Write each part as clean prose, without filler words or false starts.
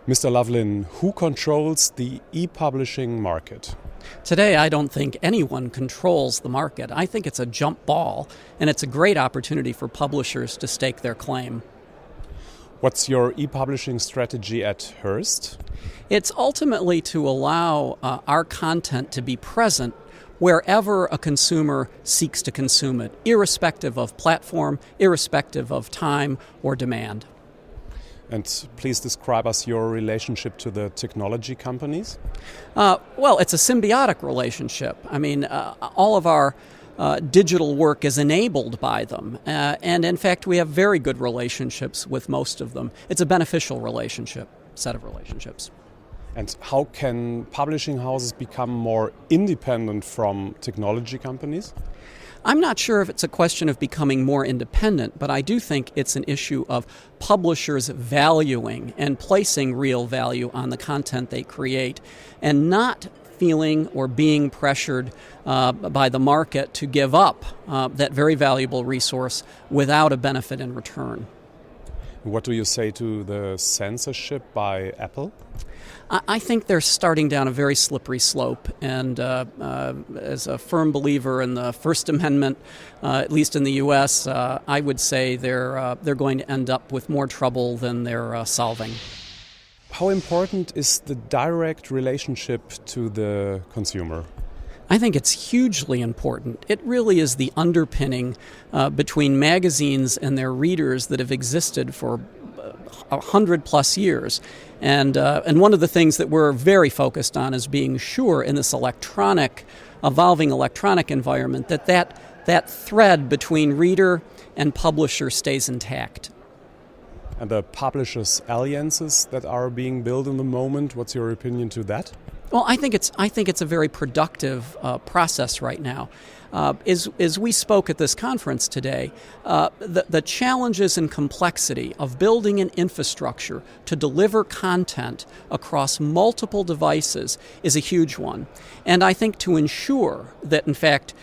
Mr. Loughlin, who controls the e-publishing market? Today, I don't think anyone controls the market. I think it's a jump ball, and it's a great opportunity for publishers to stake their claim. What's your e-publishing strategy at Hearst? It's ultimately to allow our content to be present wherever a consumer seeks to consume it, irrespective of platform, irrespective of time or demand. And please describe us your relationship to the technology companies. Well, it's a symbiotic relationship. I mean, all of our digital work is enabled by them. And in fact, we have very good relationships with most of them. It's a beneficial set of relationships. And how can publishing houses become more independent from technology companies? I'm not sure if it's a question of becoming more independent, but I do think it's an issue of publishers valuing and placing real value on the content they create and not feeling or being pressured by the market to give up that very valuable resource without a benefit in return. What do you say to the censorship by Apple? I think they're starting down a very slippery slope, and as a firm believer in the First Amendment, at least in the U.S., I would say they're going to end up with more trouble than they're solving. How important is the direct relationship to the consumer? I think it's hugely important. It really is the underpinning between magazines and their readers that have existed for 100+ years. And one of the things that we're very focused on is being sure in this evolving electronic environment that thread between reader and publisher stays intact. And the publishers' alliances that are being built in the moment, what's your opinion to that? Well, I think it's a very productive process right now. As we spoke at this conference today, the challenges and complexity of building an infrastructure to deliver content across multiple devices is a huge one. And I think to ensure that, in fact,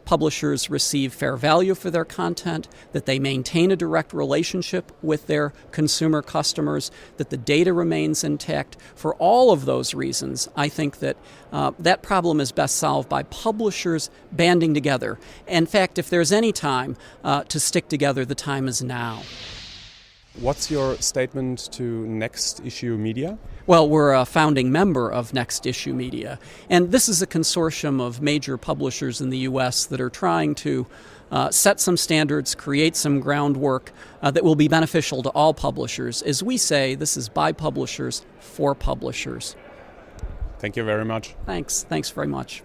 publishers receive fair value for their content, that they maintain a direct relationship with their consumer customers, that the data remains intact. For all of those reasons, I think that that problem is best solved by publishers banding together. In fact, if there's any time to stick together, the time is now. What's your statement to Next Issue Media? Well, we're a founding member of Next Issue Media, and this is a consortium of major publishers in the U.S. that are trying to set some standards, create some groundwork that will be beneficial to all publishers. As we say, this is by publishers, for publishers. Thank you very much. Thanks very much.